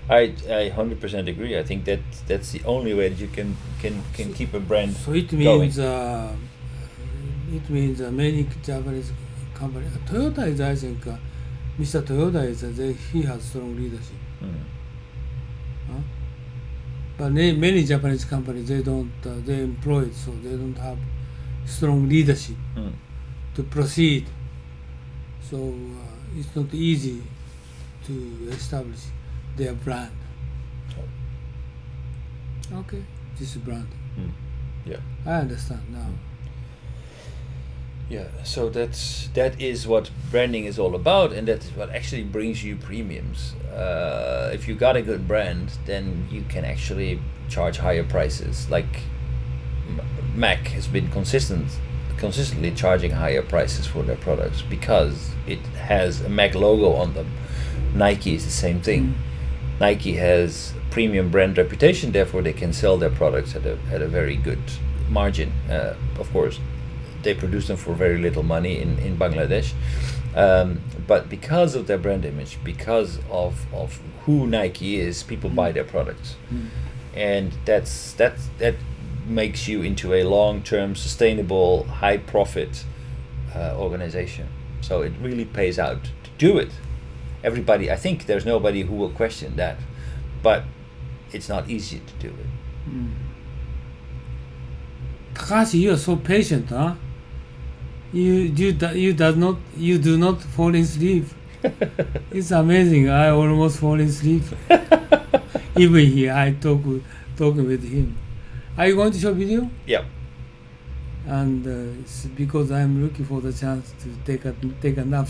I 100% agree. I think that's the only way that you can keep a brand So it going. means many Japanese company. Toyota is, I think, Mr. Toyota is he has strong leadership. Mm. Huh? But many Japanese companies they don't they employ it, so they don't have strong leadership Mm. to proceed. So it's not easy to establish their brand. Okay, this brand. Mm. Yeah. I understand now. Yeah, so that is what branding is all about, and that is what actually brings you premiums. If you got a good brand, then you can actually charge higher prices. Like Mac has been consistently charging higher prices for their products because it has a Mac logo on them. Nike is the same thing. Nike has premium brand reputation, therefore they can sell their products at a very good margin. Of course, they produce them for very little money in Bangladesh, but because of their brand image, because of who Nike is, people buy their products, and that makes you into a long-term, sustainable, high-profit organization. So it really pays out to do it. Everybody, I think there's nobody who will question that, but it's not easy to do it. Takashi, you are so patient, huh? You do not fall in sleep. It's amazing. I almost fall in sleep. Even here, I talking with him. Are you going to show video? Yeah. And it's because I'm looking for the chance to take a nap.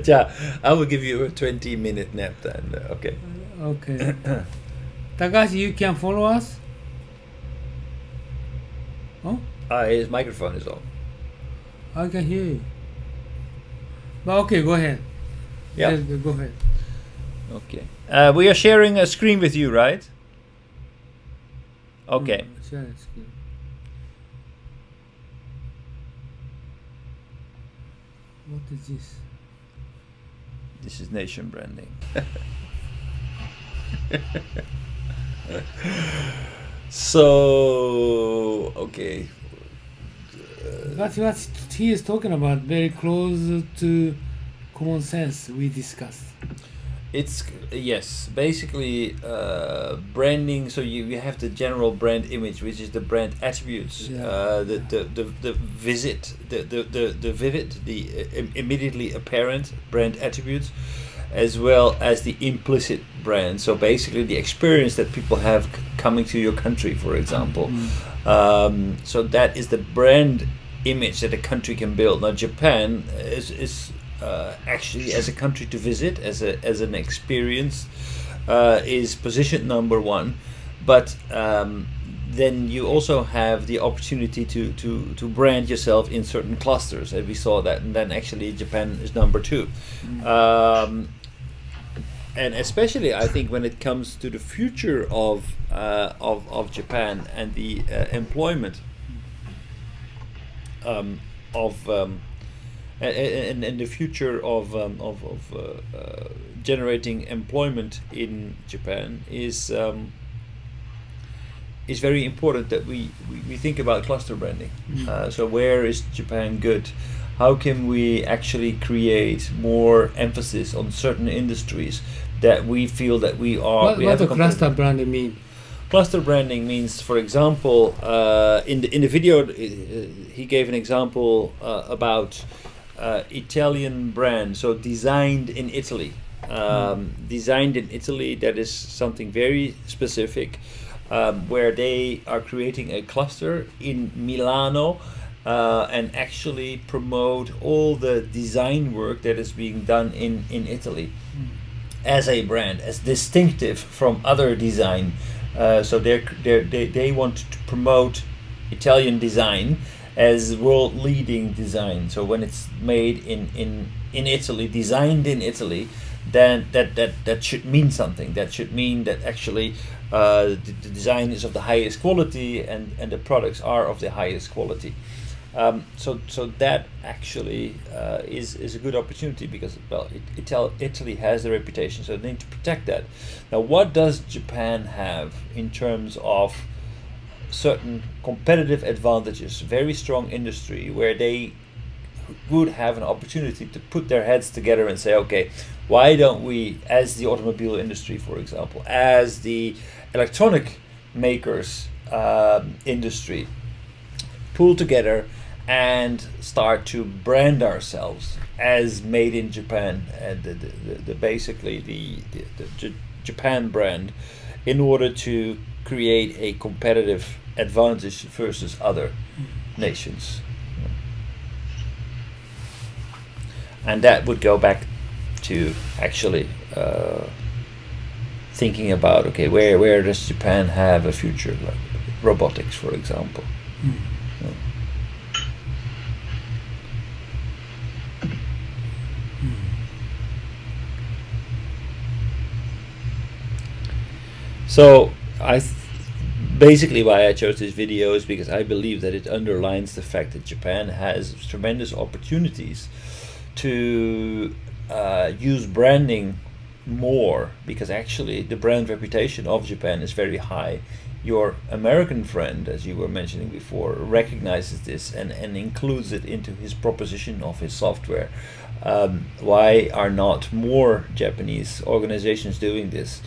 Yeah, I will give you a 20-minute nap then. Okay. Okay. Takashi, you can follow us? Oh? His microphone is on. I can hear you. But okay, go ahead. Yeah. Yes, go ahead. Okay. We are sharing a screen with you, right? Okay. Share screen. What is this? This is nation branding. So, okay. But what he is talking about very close to common sense we discussed. It's yes, basically branding. So you have the general brand image, which is the brand attributes, the vivid, the immediately apparent brand attributes, as well as the implicit brand. So basically, the experience that people have coming to your country, for example. So that is the brand image that a country can build. Now, Japan is actually, as a country to visit, as an experience, is positioned number one. But then you also have the opportunity to brand yourself in certain clusters, and we saw that. And then actually, Japan is number two. And especially, I think when it comes to the future of Japan and the employment and the future of generating employment in Japan is very important that we think about cluster branding. So where is Japan good? How can we actually create more emphasis on certain industries that we feel that we are? What does cluster branding mean? Cluster branding means, for example, in the video, he gave an example about Italian brand, so designed in Italy. Designed in Italy, that is something very specific, where they are creating a cluster in Milano. And actually promote all the design work that is being done in Italy as a brand, as distinctive from other design. So they want to promote Italian design as world-leading design. So when it's made in Italy, designed in Italy, then that should mean something. That should mean that actually the design is of the highest quality and the products are of the highest quality. So that actually is a good opportunity because well, Italy has the reputation, so they need to protect that. Now, what does Japan have in terms of certain competitive advantages? Very strong industry where they would have an opportunity to put their heads together and say, okay, why don't we, as the automobile industry, for example, as the electronic makers industry, pull together and start to brand ourselves as made in Japan, and basically the Japan brand, in order to create a competitive advantage versus other nations. And that would go back to actually thinking about, okay, where does Japan have a future, like robotics, for example. Yeah. So basically why I chose this video is because I believe that it underlines the fact that Japan has tremendous opportunities to use branding more, because actually the brand reputation of Japan is very high. Your American friend, as you were mentioning before, recognizes this and includes it into his proposition of his software. Why are not more Japanese organizations doing this?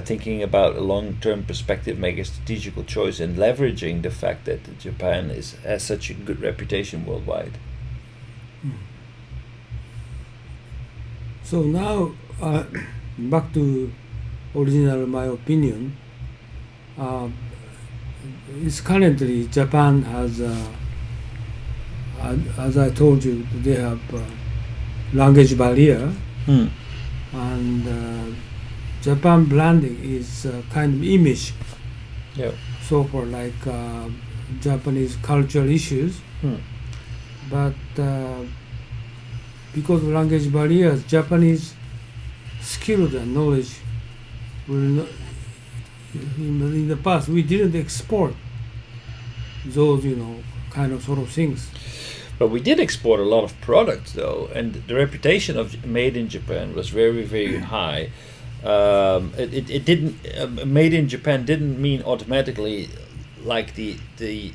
Thinking about a long-term perspective, make a strategical choice and leveraging the fact that Japan has such a good reputation worldwide. So now, back to original my opinion. Is currently Japan has, as I told you, they have language barrier, and Japan branding is kind of image. Yeah. So for like Japanese cultural issues, but because of language barriers, Japanese skills and knowledge will not. In the past, we didn't export those, kind of sort of things. But we did export a lot of products, though, and the reputation of made in Japan was very, very high. It didn't made in Japan didn't mean automatically like the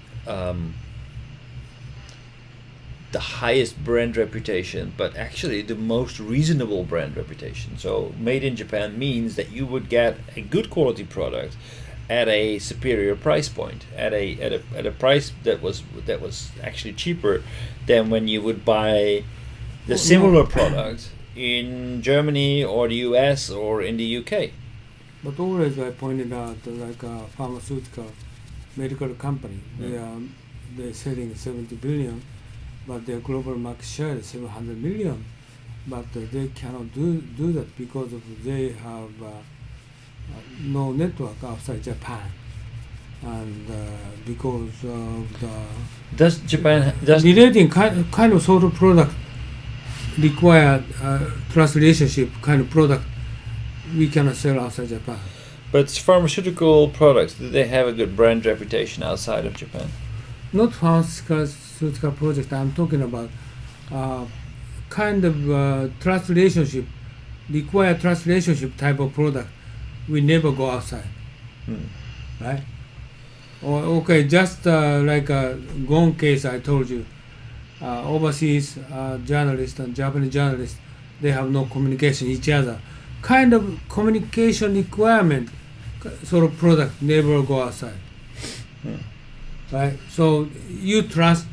highest brand reputation, but actually the most reasonable brand reputation. So made in Japan means that you would get a good quality product at a superior price point, at a price that was actually cheaper than when you would buy the similar product in Germany or the US or in the UK. But always I pointed out like a pharmaceutical medical company, they're selling 70 billion. But their global market share is 700 million. But they cannot do that because of they have no network outside Japan, and because of the relating kind of sort of product require trust relationship kind of product we cannot sell outside Japan. But pharmaceutical products, do they have a good brand reputation outside of Japan? Not pharmaceutical project. I'm talking about kind of trust relationship, require trust relationship type of product. We never go outside, right? Or okay, just like a Gon case I told you, overseas journalists and Japanese journalists, they have no communication each other. Kind of communication requirement, sort of product never go outside. Right, so you trust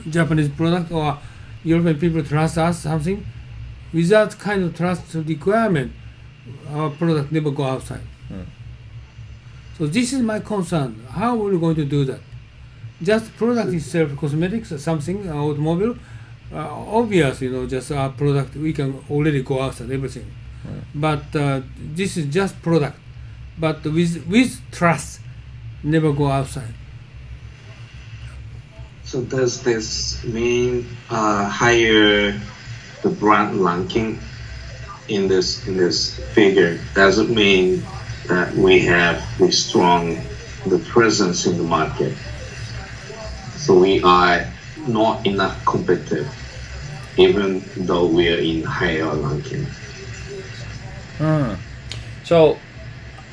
Japanese product or European people trust us something. Without kind of trust requirement, our product never go outside. So this is my concern. How are we going to do that? Just product itself, cosmetics or something, automobile, obvious, just our product, we can already go outside everything. But this is just product. But with trust, never go outside. So does this mean higher the brand ranking in this figure? Does it mean that we have the presence in the market? So we are not enough competitive, even though we are in higher ranking. So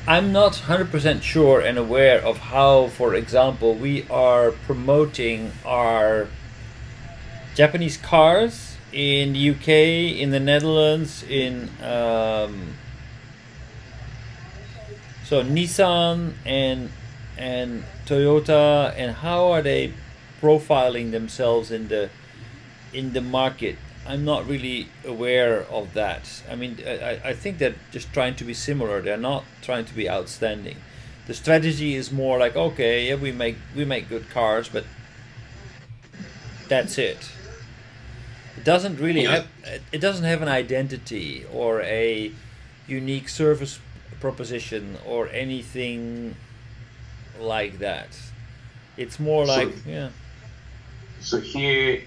I'm not 100% sure and aware of how, for example, we are promoting our Japanese cars in the UK, in the Netherlands, in so Nissan and Toyota, and how are they profiling themselves in the market? I'm not really aware of that. I mean, I think they're just trying to be similar. They're not trying to be outstanding. The strategy is more like, okay, yeah, we make good cars, but that's it. It doesn't really Yeah. have it doesn't have an identity or a unique service proposition or anything like that. It's more So- like, yeah. So here,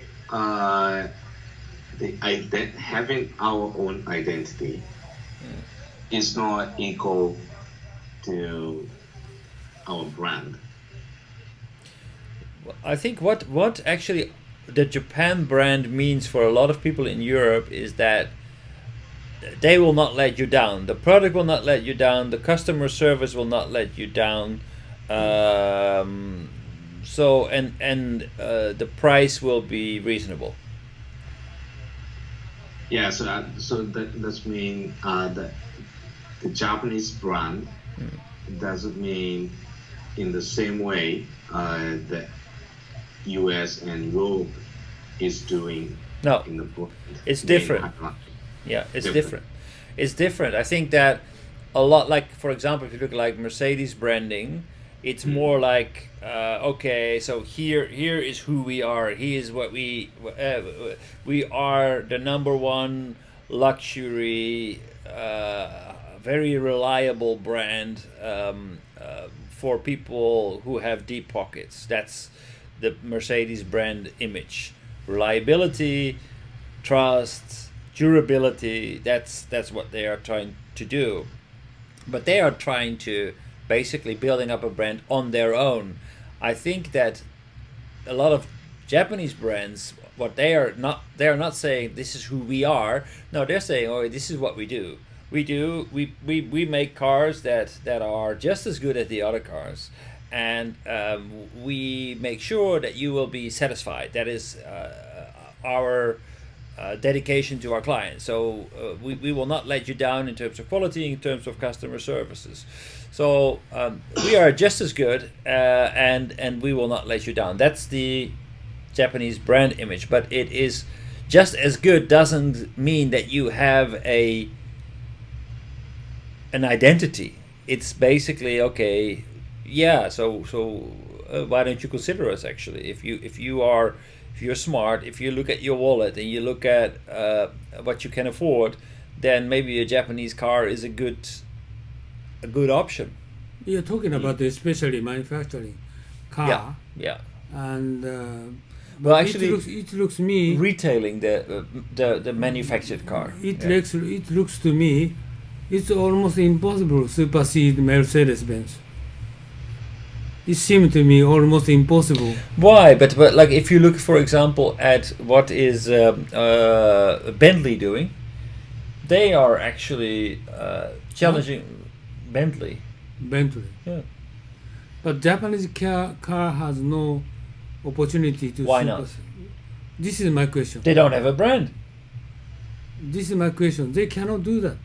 having our own identity is not equal to our brand. I think what actually the Japan brand means for a lot of people in Europe is that they will not let you down. The product will not let you down. The customer service will not let you down. So the price will be reasonable. Yeah, so that's mean that the Japanese brand doesn't mean in the same way that US and Europe is doing No, in the brand. it's different. Yeah, it's different. It's different. I think that a lot, like for example, if you look like Mercedes branding, it's more like okay, so here is who we are. Here is what we are the number one luxury, very reliable brand for people who have deep pockets. That's the Mercedes brand image: reliability, trust, durability. That's what they are trying to do, but they are trying to basically building up a brand on their own. I think that a lot of Japanese brands, what they are not saying this is who we are. No, they're saying, oh, this is what we do. We make cars that are just as good as the other cars, and we make sure that you will be satisfied. That is our dedication to our clients. So we will not let you down in terms of quality, in terms of customer services. So we are just as good, and we will not let you down. That's the Japanese brand image. But it is just as good doesn't mean that you have an identity. It's basically okay. Yeah. So why don't you consider us actually? If you're smart, if you look at your wallet and you look at what you can afford, then maybe a Japanese car is a good option. You're talking about especially manufacturing car, Yeah. and Well, but actually, it looks me retailing the manufactured car. it Yeah. looks to me it's almost impossible to supersede Mercedes-Benz. It seemed to me almost impossible. Why? But like if you look, for example, at what is Bentley doing, they are actually challenging Bentley. Bentley. Yeah. But Japanese car has no opportunity to Why not? This is my question. They don't have a brand. This is my question. They cannot do that.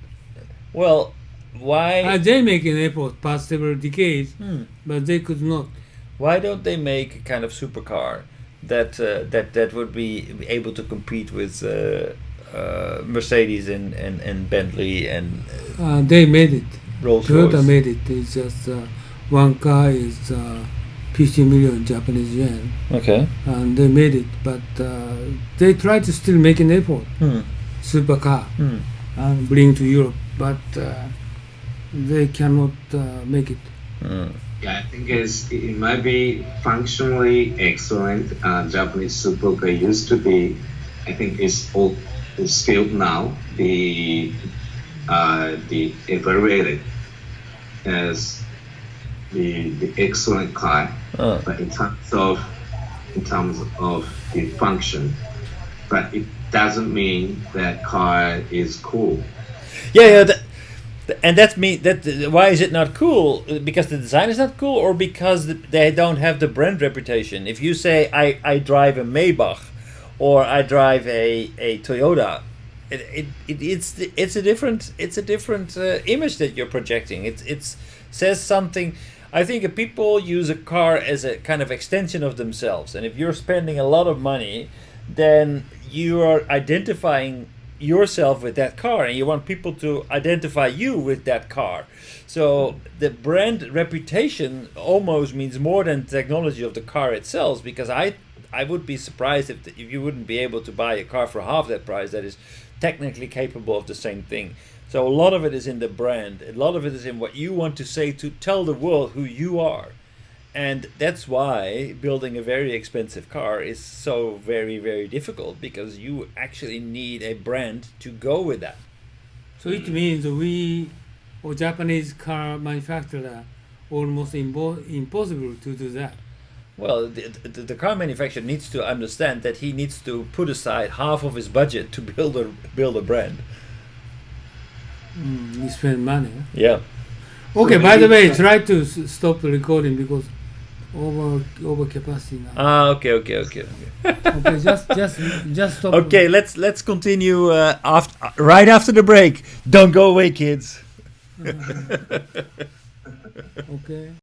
Well, why? They make an effort past several decades, but they could not. Why don't they make a kind of supercar that would be able to compete with Mercedes and Bentley and They made it. Rolls Toyota Royce? made it. It's just one car is 50 million Japanese yen, Okay. and they made it. But they try to still make an effort, supercar, and bring to Europe, but they cannot make it. Yeah, I think it might be functionally excellent. Japanese supercar used to be, I think it's still now the evaluated as the excellent car. But in terms of in terms of the function, but it doesn't mean that car is cool. Yeah. And that's me. Why is it not cool? Because the design is not cool, or because they don't have the brand reputation. If you say I drive a Maybach, or I drive a Toyota, it's a different image that you're projecting. It says something. I think people use a car as a kind of extension of themselves, and if you're spending a lot of money, then you are identifying yourself with that car, and you want people to identify you with that car. So the brand reputation almost means more than the technology of the car itself, because I would be surprised if you wouldn't be able to buy a car for half that price that is technically capable of the same thing. So a lot of it is in the brand, a lot of it is in what you want to say, to tell the world who you are. And that's why building a very expensive car is so very, very difficult, because you actually need a brand to go with that. So it means we, or Japanese car manufacturer, almost impossible to do that. Well, the car manufacturer needs to understand that he needs to put aside half of his budget to build a brand. You spend money. Yeah. Okay. So By the way, maybe- try to stop recording because over capacity now. Okay. Okay, just stop. Okay, let's continue right after the break. Don't go away, kids. Okay.